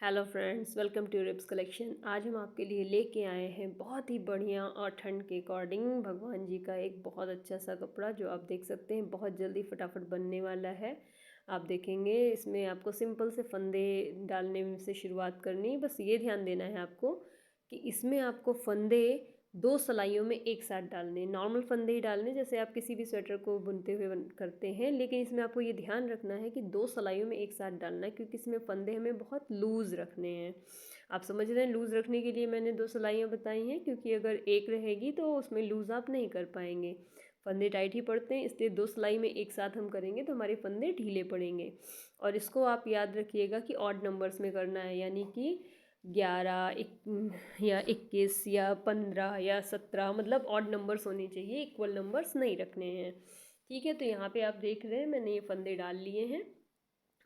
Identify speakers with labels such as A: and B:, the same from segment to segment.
A: Hello friends, welcome to रिप्स collection. आज हम आपके लिए लेके आए हैं बहुत ही बढ़िया और ठंड के अकॉर्डिंग भगवान जी का एक बहुत अच्छा सा कपड़ा जो आप देख सकते हैं बहुत जल्दी फटाफट बनने वाला है। आप देखेंगे इसमें आपको सिंपल से फंदे डालने से शुरुआत करनी है। बस ये ध्यान देना है आपको कि इसमें आपको फंदे दो सिलाइयों में एक साथ डालने, नॉर्मल फंदे ही डालने जैसे आप किसी भी स्वेटर को बुनते हुए करते हैं। लेकिन इसमें आपको ये ध्यान रखना है कि दो सिलाइयों में एक साथ डालना है, क्योंकि इसमें फंदे हमें बहुत लूज़ रखने हैं। आप समझ रहे हैं, लूज़ रखने के लिए मैंने दो सिलाइयाँ बताई हैं, क्योंकि अगर एक रहेगी तो उसमें लूज़ आप नहीं कर पाएंगे। फंदे टाइट ही पड़ते हैं, इसलिए दो सिलाई में एक साथ हम करेंगे तो हमारे फंदे ढीले पड़ेंगे। और इसको आप याद रखिएगा कि ऑड नंबर्स में करना है, यानी कि 11 या 21 या 15 या 17, मतलब ऑड नंबर्स होने चाहिए, इक्वल नंबर्स नहीं रखने हैं। ठीक है, तो यहाँ पे आप देख रहे हैं मैंने ये फंदे डाल लिए हैं।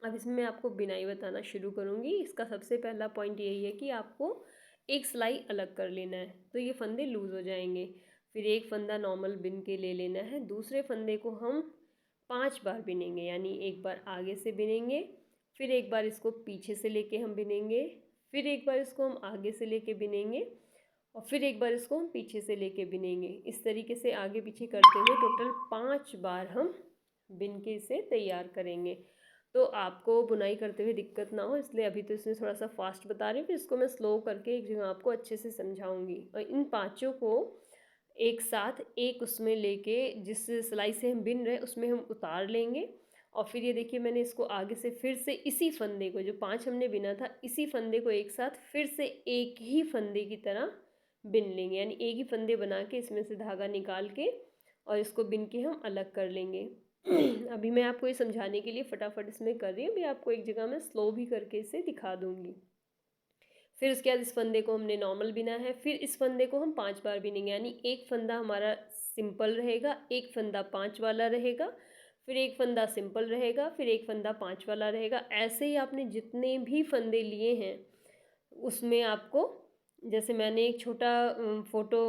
A: अब इसमें मैं आपको बिनाई बताना शुरू करूँगी। इसका सबसे पहला पॉइंट यही है कि आपको एक सिलाई अलग कर लेना है, तो ये फंदे लूज़ हो जाएंगे। फिर एक फंदा नॉर्मल बिन के ले लेना है। दूसरे फंदे को हम 5 बार बिनेंगे, यानी एक बार आगे से बिनेंगे, फिर एक बार इसको पीछे से लेके हम बिनेंगे, फिर एक बार इसको हम आगे से लेके बिनेंगे, और फिर एक बार इसको हम पीछे से लेके बिनेंगे। इस तरीके से आगे पीछे करते हुए टोटल 5 बार हम बिन के इसे तैयार करेंगे। तो आपको बुनाई करते हुए दिक्कत ना हो, इसलिए अभी तो इसमें थोड़ा सा फास्ट बता रही हूँ, फिर इसको मैं स्लो करके एक जगह आपको अच्छे से समझाऊंगी। और इन पांचों को एक साथ एक उसमें लेके, जिस सिलाई से हम बिन रहे उसमें हम उतार लेंगे। और फिर ये देखिए मैंने इसको आगे से फिर से इसी फंदे को, जो 5 हमने बिना था, इसी फंदे को एक साथ फिर से एक ही फंदे की तरह बिन लेंगे, यानी एक ही फंदे बना के इसमें से धागा निकाल के और इसको बिन के हम अलग कर लेंगे। अभी मैं आपको ये समझाने के लिए फटाफट इसमें कर रही हूँ, अभी आपको एक जगह मैं स्लो भी करके इसे दिखा दूँगी। फिर उसके बाद इस फंदे को हमने नॉर्मल बिना है, फिर इस फंदे को हम 5 बार बिनेंगे, यानी एक फंदा हमारा सिंपल रहेगा, एक फंदा 5 वाला रहेगा, फिर एक फंदा सिंपल रहेगा, फिर एक फंदा 5 वाला रहेगा। ऐसे ही आपने जितने भी फंदे लिए हैं उसमें आपको, जैसे मैंने एक छोटा फोटो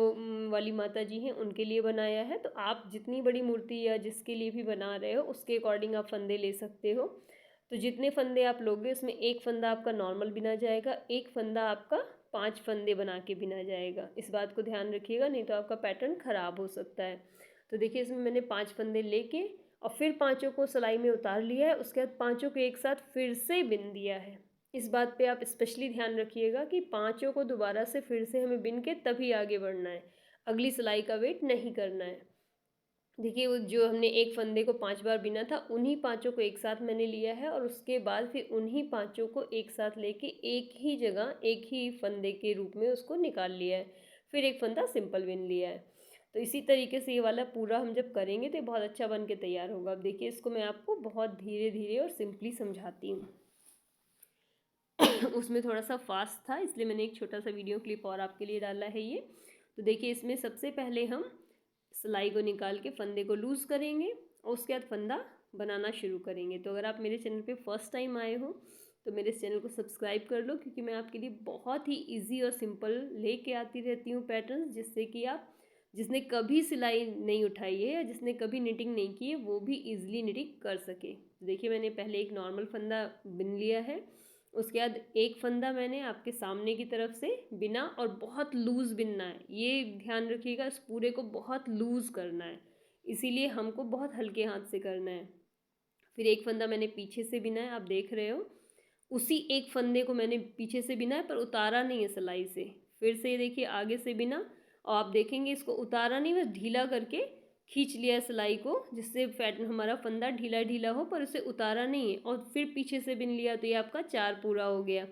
A: वाली माता जी हैं उनके लिए बनाया है, तो आप जितनी बड़ी मूर्ति या जिसके लिए भी बना रहे हो उसके अकॉर्डिंग आप फंदे ले सकते हो। तो जितने फंदे आप लोगे उसमें एक फंदा आपका नॉर्मल बिना जाएगा, एक फंदा आपका 5 फंदे बना के बिना जाएगा। इस बात को ध्यान रखिएगा, नहीं तो आपका पैटर्न ख़राब हो सकता है। तो देखिए इसमें मैंने 5 फंदे लेके और फिर पाँचों को सिलाई में उतार लिया है, उसके बाद पाँचों को एक साथ फिर से बिन दिया है। इस बात पे आप स्पेशली ध्यान रखिएगा कि पाँचों को दोबारा से फिर से हमें बिन के तभी आगे बढ़ना है, अगली सिलाई का वेट नहीं करना है। देखिए वो जो हमने एक फंदे को 5 बार बिना था, उन्हीं पाँचों को एक साथ मैंने लिया है, और उसके बाद फिर उन्हीं पाँचों को एक साथ लेके एक ही जगह एक ही फंदे के रूप में उसको निकाल लिया है। फिर एक फंदा सिंपल बिन लिया है। तो इसी तरीके से ये वाला पूरा हम जब करेंगे तो ये बहुत अच्छा बन के तैयार होगा। अब देखिए इसको मैं आपको बहुत धीरे धीरे और सिंपली समझाती हूँ। उसमें थोड़ा सा फास्ट था, इसलिए मैंने एक छोटा सा वीडियो क्लिप और आपके लिए डाला है ये। तो देखिए इसमें सबसे पहले हम सिलाई को निकाल के फंदे को लूज़ करेंगे और उसके बाद फंदा बनाना शुरू करेंगे। तो अगर आप मेरे चैनल पे फर्स्ट टाइम आए हो तो मेरे इस चैनल को सब्सक्राइब कर लो, क्योंकि मैं आपके लिए बहुत ही इजी और सिंपल लेके आती रहती हूँ पैटर्न्स, जिससे कि आप, जिसने कभी सिलाई नहीं उठाई है या जिसने कभी निटिंग नहीं की है वो भी इजीली निटिंग कर सके। तो देखिए मैंने पहले एक नॉर्मल फंदा बिन लिया है, उसके बाद एक फंदा मैंने आपके सामने की तरफ से बिना, और बहुत लूज़ बिनना है, ये ध्यान रखिएगा, इस पूरे को बहुत लूज़ करना है, इसीलिए हमको बहुत हल्के हाथ से करना है। फिर एक फंदा मैंने पीछे से बिना है, आप देख रहे हो, उसी एक फंदे को मैंने पीछे से बिना है पर उतारा नहीं है सिलाई से। फिर से ये देखिए आगे से बिना, और आप देखेंगे इसको उतारा नहीं, बस ढीला करके खींच लिया सिलाई को, जिससे पैटर्न हमारा फंदा ढीला ढीला हो, पर उसे उतारा नहीं है। और फिर पीछे से बिन लिया तो ये आपका 4 पूरा हो गया।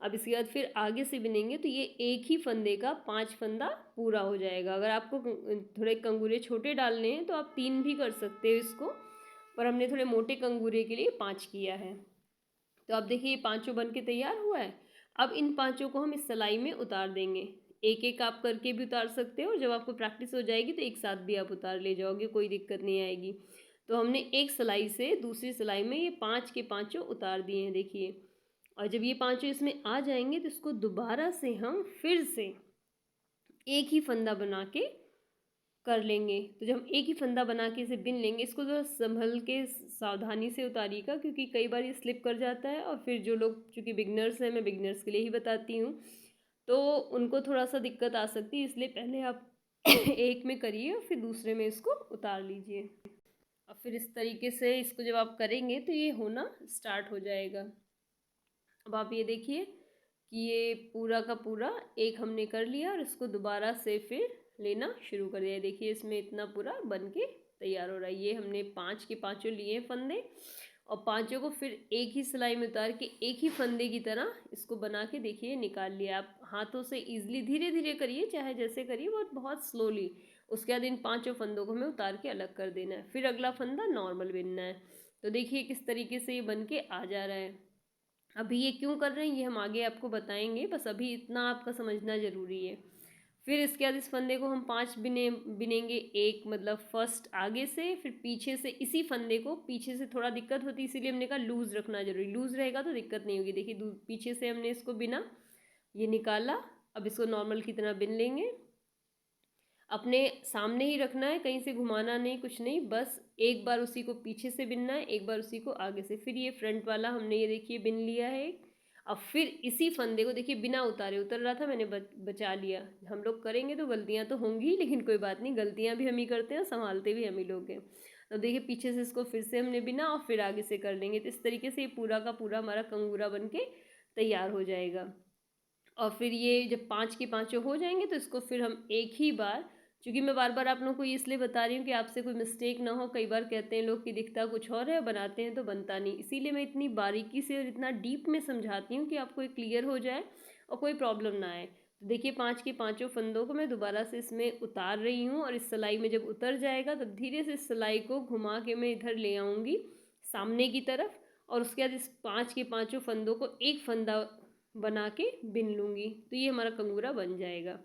A: अब इसके बाद फिर आगे से बिनेंगे तो ये एक ही फंदे का 5 फंदा पूरा हो जाएगा। अगर आपको थोड़े कंगूरे छोटे डालने हैं तो आप 3 भी कर सकते हो इसको, पर हमने थोड़े मोटे कंगूरे के लिए 5 किया है। तो अब देखिए ये पांचों बन के तैयार हुआ है। अब इन पांचों को हम इस सिलाई में उतार देंगे। एक एक आप करके भी उतार सकते हो, और जब आपको प्रैक्टिस हो जाएगी तो एक साथ भी आप उतार ले जाओगे, कोई दिक्कत नहीं आएगी। तो हमने एक सिलाई से दूसरी सिलाई में ये 5 के पाँचों उतार दिए हैं, देखिए। और जब ये पाँचों इसमें आ जाएंगे तो इसको दोबारा से हम फिर से एक ही फंदा बना के कर लेंगे। तो जब हम एक ही फंदा बना के इसे बिन लेंगे, इसको थोड़ा संभल के सावधानी से उतारिएगा, क्योंकि कई बार ये स्लिप कर जाता है। और फिर जो लोग चूँकि बिगनर्स हैं, मैं बिगनर्स के लिए ही बताती हूँ, तो उनको थोड़ा सा दिक्कत आ सकती है, इसलिए पहले आप एक में करिए और फिर दूसरे में इसको उतार लीजिए। और फिर इस तरीके से इसको जब आप करेंगे तो ये होना स्टार्ट हो जाएगा। अब आप ये देखिए कि ये पूरा का पूरा एक हमने कर लिया और इसको दोबारा से फिर लेना शुरू कर दिया। देखिए इसमें इतना पूरा बन के तैयार हो रहा है। ये हमने 5 के पाँचों लिए हैं फंदे, और पांचों को फिर एक ही सिलाई में उतार के एक ही फंदे की तरह इसको बना के देखिए निकाल लिया। आप हाथों से ईजिली धीरे धीरे करिए, चाहे जैसे करिए, बहुत स्लोली। उसके बाद इन पांचों फंदों को हमें उतार के अलग कर देना है। फिर अगला फंदा नॉर्मल बिनना है। तो देखिए किस तरीके से ये बन के आ जा रहा है। अभी ये क्यों कर रहे हैं ये हम आगे आपको बताएंगे, बस अभी इतना आपका समझना ज़रूरी है। फिर इसके बाद इस फंदे को हम 5 बिनेंगे। एक मतलब फर्स्ट आगे से, फिर पीछे से। इसी फंदे को पीछे से थोड़ा दिक्कत होती है, इसीलिए हमने कहा लूज़ रखना जरूरी। लूज़ रहेगा तो दिक्कत नहीं होगी। देखिए पीछे से हमने इसको बिना, ये निकाला। अब इसको नॉर्मल की तरह बिन लेंगे। अपने सामने ही रखना है, कहीं से घुमाना नहीं, कुछ नहीं, बस एक बार उसी को पीछे से बिनना है, एक बार उसी को आगे से। फिर ये फ्रंट वाला हमने ये देखिए बिन लिया है। अब फिर इसी फंदे को देखिए बिना उतारे, उतर रहा था, मैंने बचा लिया। हम लोग करेंगे तो गलतियां तो होंगी, लेकिन कोई बात नहीं, गलतियां भी हम ही करते हैं, संभालते भी हम ही लोग हैं। तो देखिए पीछे से इसको फिर से हमने बिना और फिर आगे से कर लेंगे। तो इस तरीके से ये पूरा का पूरा हमारा कंगूरा बन के तैयार हो जाएगा। और फिर ये जब 5 के पाँचों हो जाएंगे तो इसको फिर हम एक ही बार, क्योंकि मैं बार बार आप लोगों को इसलिए बता रही हूँ कि आपसे कोई मिस्टेक ना हो। कई बार कहते हैं लोग कि दिखता कुछ और है, बनाते हैं तो बनता नहीं। इसीलिए मैं इतनी बारीकी से और इतना डीप में समझाती हूँ कि आपको एक क्लियर हो जाए और कोई प्रॉब्लम ना आए। तो देखिए 5 के पाँचों फंदों को मैं दोबारा से इसमें उतार रही हूँ, और इस सिलाई में जब उतर जाएगा तो धीरे से इस सिलाई को घुमा के मैं इधर ले आऊँगी सामने की तरफ। और उसके बाद इस 5 के पाँचों फंदों को एक फंदा बना के बिन लूँगी, तो ये हमारा कंगूरा बन जाएगा।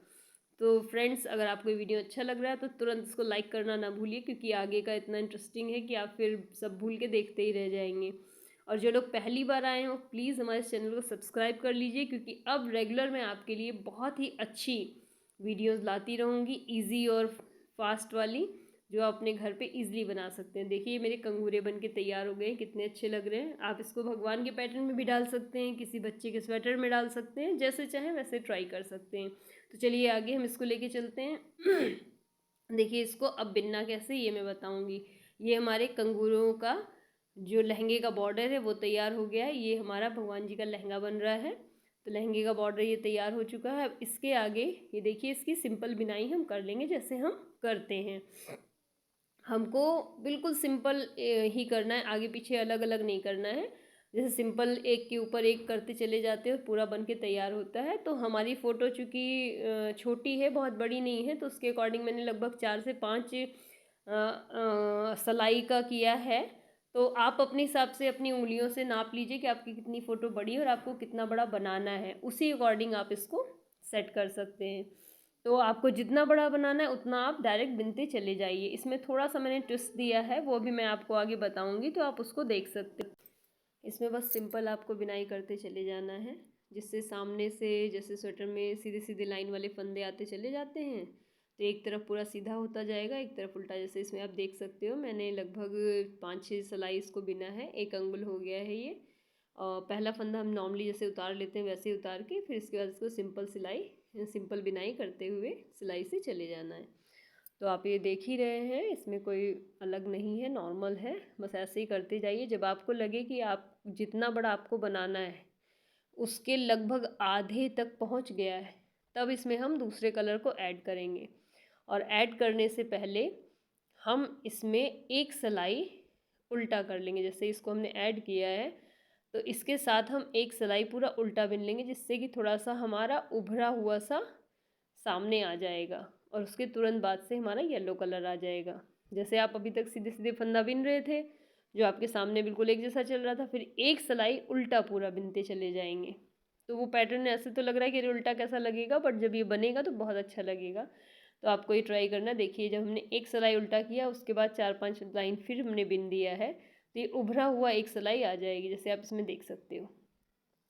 A: तो फ्रेंड्स, अगर आपको ये वीडियो अच्छा लग रहा है तो तुरंत इसको लाइक करना ना भूलिए, क्योंकि आगे का इतना इंटरेस्टिंग है कि आप फिर सब भूल के देखते ही रह जाएंगे। और जो लोग पहली बार आए हो प्लीज़ हमारे चैनल को सब्सक्राइब कर लीजिए, क्योंकि अब रेगुलर मैं आपके लिए बहुत ही अच्छी वीडियोज़ लाती रहूँगी, ईजी और फास्ट वाली, जो आप अपने घर पे इजीली बना सकते हैं। देखिए मेरे कंगूरे बन के तैयार हो गए, कितने अच्छे लग रहे हैं। आप इसको भगवान के पैटर्न में भी डाल सकते हैं, किसी बच्चे के स्वेटर में डाल सकते हैं, जैसे चाहें वैसे ट्राई कर सकते हैं। तो चलिए आगे हम इसको लेके चलते हैं। देखिए इसको अब बिनना कैसे ये मैं बताऊंगी। ये हमारे कंगूरों का जो लहंगे का बॉर्डर है वो तैयार हो गया है। ये हमारा भगवान जी का लहंगा बन रहा है। तो लहंगे का बॉर्डर ये तैयार हो चुका है। अब इसके आगे ये देखिए इसकी सिंपल बिनाई हम कर लेंगे जैसे हम करते हैं। हमको बिल्कुल सिंपल ही करना है, आगे पीछे अलग अलग नहीं करना है। जैसे सिंपल एक के ऊपर एक करते चले जाते हैं, पूरा बन के तैयार होता है। तो हमारी फ़ोटो चूँकि छोटी है, बहुत बड़ी नहीं है, तो उसके अकॉर्डिंग मैंने लगभग 4 से 5 सिलाई का किया है। तो आप अपने हिसाब से अपनी उंगलियों से नाप लीजिए कि आपकी कितनी फ़ोटो बड़ी है और आपको कितना बड़ा बनाना है, उसी अकॉर्डिंग आप इसको सेट कर सकते हैं। तो आपको जितना बड़ा बनाना है उतना आप डायरेक्ट बिनते चले जाइए। इसमें थोड़ा सा मैंने ट्विस्ट दिया है, वो भी मैं आपको आगे बताऊंगी, तो आप उसको देख सकते हो। इसमें बस सिंपल आपको बिनाई करते चले जाना है, जिससे सामने से जैसे स्वेटर में सीधे सीधे लाइन वाले फंदे आते चले जाते हैं, तो एक तरफ पूरा सीधा होता जाएगा, एक तरफ उल्टा। जैसे इसमें आप देख सकते हो मैंने लगभग 5-6 सिलाई इसको बिना है, 1 अंगुल हो गया है ये। और पहला फंदा हम नॉर्मली जैसे उतार लेते हैं वैसे ही उतार के, फिर इसके बाद इसको सिंपल बिनाई करते हुए सिलाई से चले जाना है। तो आप ये देख ही रहे हैं, इसमें कोई अलग नहीं है, नॉर्मल है। बस ऐसे ही करते जाइए। जब आपको लगे कि आप जितना बड़ा आपको बनाना है उसके लगभग आधे तक पहुंच गया है, तब इसमें हम दूसरे कलर को ऐड करेंगे। और ऐड करने से पहले हम इसमें एक सिलाई उल्टा कर लेंगे। जैसे इसको हमने ऐड किया है तो इसके साथ हम एक सिलाई पूरा उल्टा बिन लेंगे, जिससे कि थोड़ा सा हमारा उभरा हुआ सा सामने आ जाएगा, और उसके तुरंत बाद से हमारा येलो कलर आ जाएगा। जैसे आप अभी तक सीधे सीधे फंदा बिन रहे थे, जो आपके सामने बिल्कुल एक जैसा चल रहा था, फिर एक सिलाई उल्टा पूरा बिनते चले जाएंगे। तो वो पैटर्न ऐसे तो लग रहा है कि उल्टा कैसा लगेगा, बट जब ये बनेगा तो बहुत अच्छा लगेगा। तो आपको ये ट्राई करना। देखिए जब हमने एक सिलाई उल्टा किया उसके बाद 4-5 लाइन फिर हमने बिन दिया है, तो ये उभरा हुआ एक सिलाई आ जाएगी, जैसे आप इसमें देख सकते हो।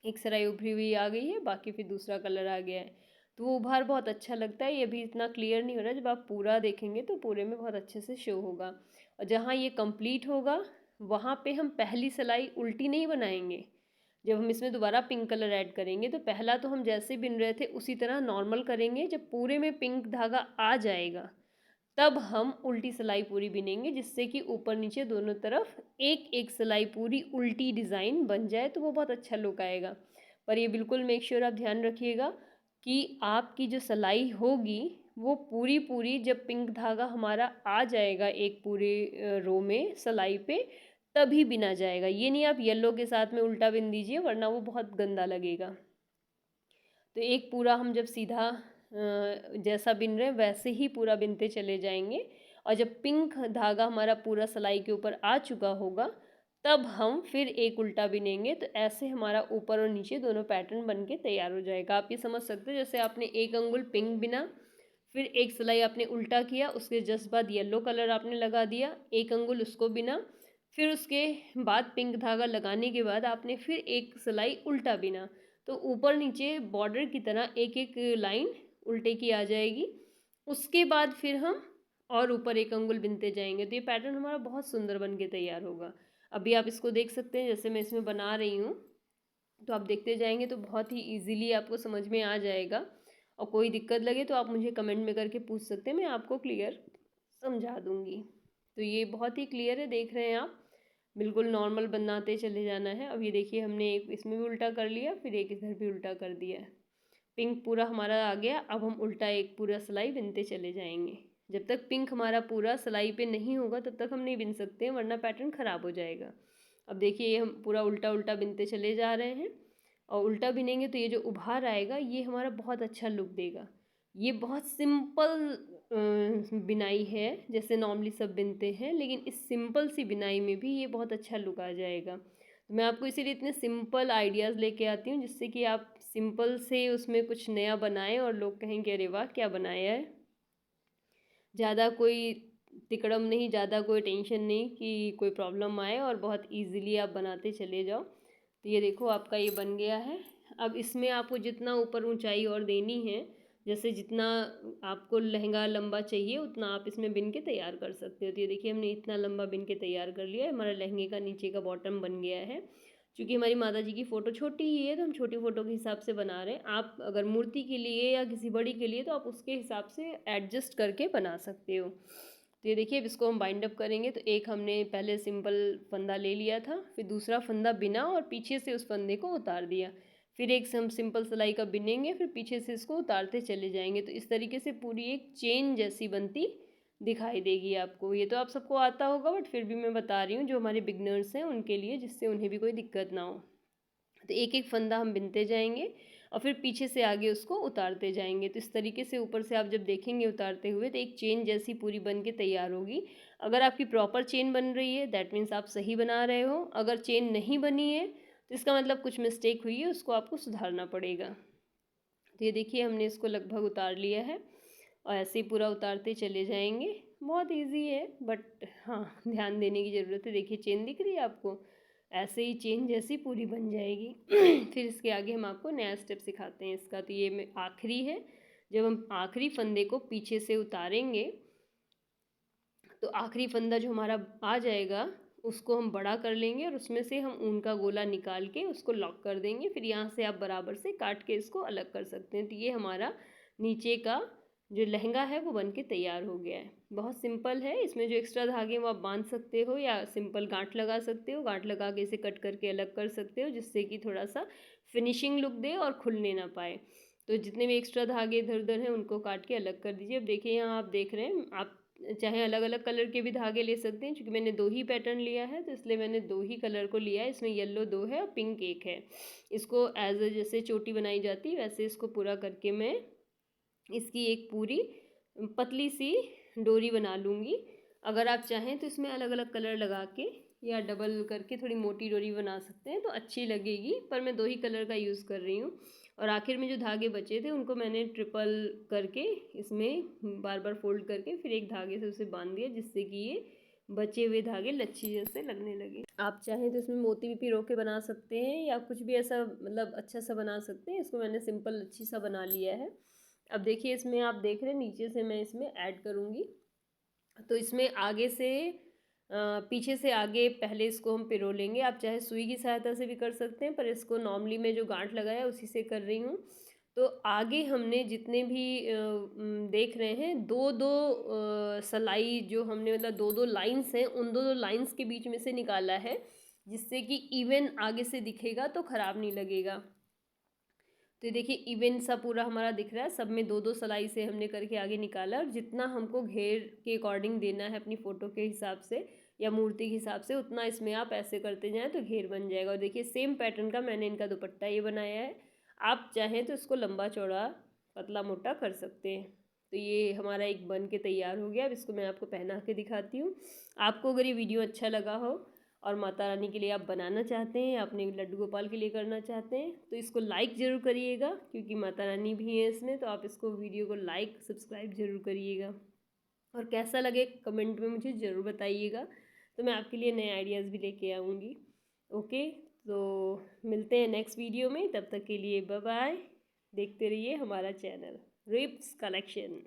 A: एक सिलाई उभरी हुई आ गई है, बाकी फिर दूसरा कलर आ गया है। तो वो उभार बहुत अच्छा लगता है। ये भी इतना क्लियर नहीं हो रहा, जब आप पूरा देखेंगे तो पूरे में बहुत अच्छे से शो होगा। और जहाँ ये कंप्लीट होगा वहाँ पे हम पहली सिलाई उल्टी नहीं बनाएंगे। जब हम इसमें दोबारा पिंक कलर ऐड करेंगे तो पहला तो हम जैसे बिन रहे थे उसी तरह नॉर्मल करेंगे। जब पूरे में पिंक धागा आ जाएगा तब हम उल्टी सिलाई पूरी बिनेंगे, जिससे कि ऊपर नीचे दोनों तरफ एक एक सिलाई पूरी उल्टी डिज़ाइन बन जाए, तो वो बहुत अच्छा लुक आएगा। पर ये बिल्कुल मेक श्योर आप ध्यान रखिएगा कि आपकी जो सिलाई होगी वो पूरी पूरी जब पिंक धागा हमारा आ जाएगा एक पूरे रो में सिलाई पे, तभी बिना जाएगा। ये नहीं आप येलो के साथ में उल्टा बिन दीजिए, वरना वो बहुत गंदा लगेगा। तो एक पूरा हम जब सीधा जैसा बिन रहे हैं वैसे ही पूरा बिनते चले जाएंगे। और जब पिंक धागा हमारा पूरा सिलाई के ऊपर आ चुका होगा तब हम फिर एक उल्टा बिनेंगे। तो ऐसे हमारा ऊपर और नीचे दोनों पैटर्न बन के तैयार हो जाएगा। आप ये समझ सकते हो, जैसे आपने एक अंगुल पिंक बिना, फिर एक सिलाई आपने उल्टा किया, उसके जस्ट बाद येलो कलर आपने लगा दिया, एक अंगुल उसको बिना, फिर उसके बाद पिंक धागा लगाने के बाद आपने फिर एक सिलाई उल्टा बिना। तो ऊपर नीचे बॉर्डर की तरह एक एक लाइन उल्टे की आ जाएगी। उसके बाद फिर हम और ऊपर एक अंगुल बिनते जाएंगे, तो ये पैटर्न हमारा बहुत सुंदर बन के तैयार होगा। अभी आप इसको देख सकते हैं, जैसे मैं इसमें बना रही हूँ, तो आप देखते जाएंगे तो बहुत ही इजीली आपको समझ में आ जाएगा। और कोई दिक्कत लगे तो आप मुझे कमेंट में करके पूछ सकते हैं, मैं आपको क्लियर समझा दूँगी। तो ये बहुत ही क्लियर है, देख रहे हैं आप, बिल्कुल नॉर्मल बनाते चले जाना है। अब ये देखिए हमने एक इसमें भी उल्टा कर लिया, फिर एक इधर भी उल्टा कर दिया। पिंक पूरा हमारा आ गया। अब हम उल्टा एक पूरा सिलाई बिनते चले जाएंगे। जब तक पिंक हमारा पूरा सिलाई पे नहीं होगा तब तक हम नहीं बिन सकते हैं, वरना पैटर्न ख़राब हो जाएगा। अब देखिए ये हम पूरा उल्टा उल्टा बिनते चले जा रहे हैं। और उल्टा बिनेंगे तो ये जो उभार आएगा ये हमारा बहुत अच्छा लुक देगा। ये बहुत सिंपल बिनाई है, जैसे नॉर्मली सब बिनते हैं, लेकिन इस सिंपल सी बिनाई में भी ये बहुत अच्छा लुक आ जाएगा। तो मैं आपको इसीलिए इतने सिंपल आइडियाज़ लेके आती हूँ, जिससे कि आप सिंपल से उसमें कुछ नया बनाएं और लोग कहें कि अरे वाह क्या बनाया है। ज़्यादा कोई तिकड़म नहीं, ज़्यादा कोई टेंशन नहीं कि कोई प्रॉब्लम आए, और बहुत इजीली आप बनाते चले जाओ। तो ये देखो आपका ये बन गया है। अब इसमें आपको जितना ऊपर ऊंचाई और देनी है, जैसे जितना आपको लहंगा लंबा चाहिए उतना आप इसमें बिन के तैयार कर सकते हो। तो ये देखिए हमने इतना लंबा बिन के तैयार कर लिया है। हमारा लहंगे का नीचे का बॉटम बन गया है। क्योंकि हमारी माता जी की फ़ोटो छोटी ही है तो हम छोटी फ़ोटो के हिसाब से बना रहे हैं। आप अगर मूर्ति के लिए या किसी बड़ी के लिए तो आप उसके हिसाब से एडजस्ट करके बना सकते हो। तो ये देखिए अब इसको हम बाइंड अप करेंगे। तो एक हमने पहले सिंपल फंदा ले लिया था, फिर दूसरा फंदा बिना और पीछे से उस फंदे को उतार दिया, फिर एक हम सिंपल सिलाई का बिनेंगे, फिर पीछे से इसको उतारते चले जाएंगे। तो इस तरीके से पूरी एक चेन जैसी बनती दिखाई देगी आपको। ये तो आप सबको आता होगा, बट फिर भी मैं बता रही हूँ जो हमारे बिगनर्स हैं उनके लिए, जिससे उन्हें भी कोई दिक्कत ना हो। तो एक एक फंदा हम बिनते जाएंगे और फिर पीछे से आगे उसको उतारते जाएंगे। तो इस तरीके से ऊपर से आप जब देखेंगे उतारते हुए तो एक चेन जैसी पूरी बन के तैयार होगी। अगर आपकी प्रॉपर चेन बन रही है दैट मीन्स आप सही बना रहे हो। अगर चेन नहीं बनी है तो इसका मतलब कुछ मिस्टेक हुई है, उसको आपको सुधारना पड़ेगा। तो ये देखिए हमने इसको लगभग उतार लिया है और ऐसे ही पूरा उतारते चले जाएंगे। बहुत इजी है, बट हाँ ध्यान देने की ज़रूरत है। देखिए चेन दिख रही है आपको, ऐसे ही चेन जैसी पूरी बन जाएगी। फिर इसके आगे हम आपको नया स्टेप सिखाते हैं इसका। तो ये में आखिरी है, जब हम आखिरी फंदे को पीछे से उतारेंगे तो आखिरी फंदा जो हमारा आ जाएगा उसको हम बड़ा कर लेंगे और उसमें से हम ऊन का गोला निकाल के उसको लॉक कर देंगे। फिर यहाँ से आप बराबर से काट के इसको अलग कर सकते हैं। तो ये हमारा नीचे का जो लहंगा है वो बन के तैयार हो गया है। बहुत सिंपल है। इसमें जो एक्स्ट्रा धागे वो आप बांध सकते हो या सिंपल गांठ लगा सकते हो। गांठ लगा के इसे कट करके अलग कर सकते हो, जिससे कि थोड़ा सा फिनिशिंग लुक दे और खुलने ना पाए। तो जितने भी एक्स्ट्रा धागे इधर उधर हैं उनको काट के अलग कर दीजिए। अब देखिए यहाँ आप देख रहे हैं, आप चाहे अलग अलग कलर के भी धागे ले सकते हैं। क्योंकि मैंने दो ही पैटर्न लिया है तो इसलिए मैंने दो ही कलर को लिया है। इसमें येलो दो है और पिंक एक है। इसको एज अ जैसे चोटी बनाई जाती है वैसे इसको पूरा करके मैं इसकी एक पूरी पतली सी डोरी बना लूँगी। अगर आप चाहें तो इसमें अलग अलग कलर लगा के या डबल करके थोड़ी मोटी डोरी बना सकते हैं तो अच्छी लगेगी, पर मैं दो ही कलर का यूज़ कर रही हूँ। और आखिर में जो धागे बचे थे उनको मैंने ट्रिपल करके इसमें बार बार फोल्ड करके फिर एक धागे से उसे बांध दिया, जिससे कि ये बचे हुए धागे लच्छी जैसे लगने लगे। आप चाहें तो इसमें मोती भी पिरो के बना सकते हैं या कुछ भी ऐसा मतलब अच्छा सा बना सकते हैं। इसको मैंने सिंपल लच्छी सा बना लिया है। अब देखिए इसमें आप देख रहे हैं नीचे से मैं इसमें ऐड करूँगी। तो इसमें आगे से पीछे से आगे पहले इसको हम पिरो लेंगे। आप चाहे सुई की सहायता से भी कर सकते हैं, पर इसको नॉर्मली मैं जो गांठ लगाया है उसी से कर रही हूँ। तो आगे हमने जितने भी देख रहे हैं दो दो सलाई जो हमने मतलब दो दो लाइंस हैं, उन दो दो लाइंस के बीच में से निकाला है, जिससे कि इवन आगे से दिखेगा तो ख़राब नहीं लगेगा। तो ये देखिए इवन सा पूरा हमारा दिख रहा है, सब में दो दो सलाई से हमने करके आगे निकाला। और जितना हमको घेर के अकॉर्डिंग देना है अपनी फ़ोटो के हिसाब से या मूर्ति के हिसाब से, उतना इसमें आप ऐसे करते जाएं तो घेर बन जाएगा। और देखिए सेम पैटर्न का मैंने इनका दुपट्टा ये बनाया है। आप चाहें तो इसको लंबा चौड़ा पतला मोटा कर सकते हैं। तो ये हमारा एक बन के तैयार हो गया। अब इसको मैं आपको पहना के दिखाती हूँ। आपको अगर ये वीडियो अच्छा लगा हो और माता रानी के लिए आप बनाना चाहते हैं या अपने लड्डू गोपाल के लिए करना चाहते हैं तो इसको लाइक ज़रूर करिएगा, क्योंकि माता रानी भी है इसमें। तो आप इसको वीडियो को लाइक सब्सक्राइब ज़रूर करिएगा, और कैसा लगे कमेंट में मुझे ज़रूर बताइएगा। तो मैं आपके लिए नए आइडियाज़ भी लेके आऊँगी। ओके, तो मिलते हैं नेक्स्ट वीडियो में। तब तक के लिए बाय बाय। देखते रहिए हमारा चैनल रिप्स कलेक्शन।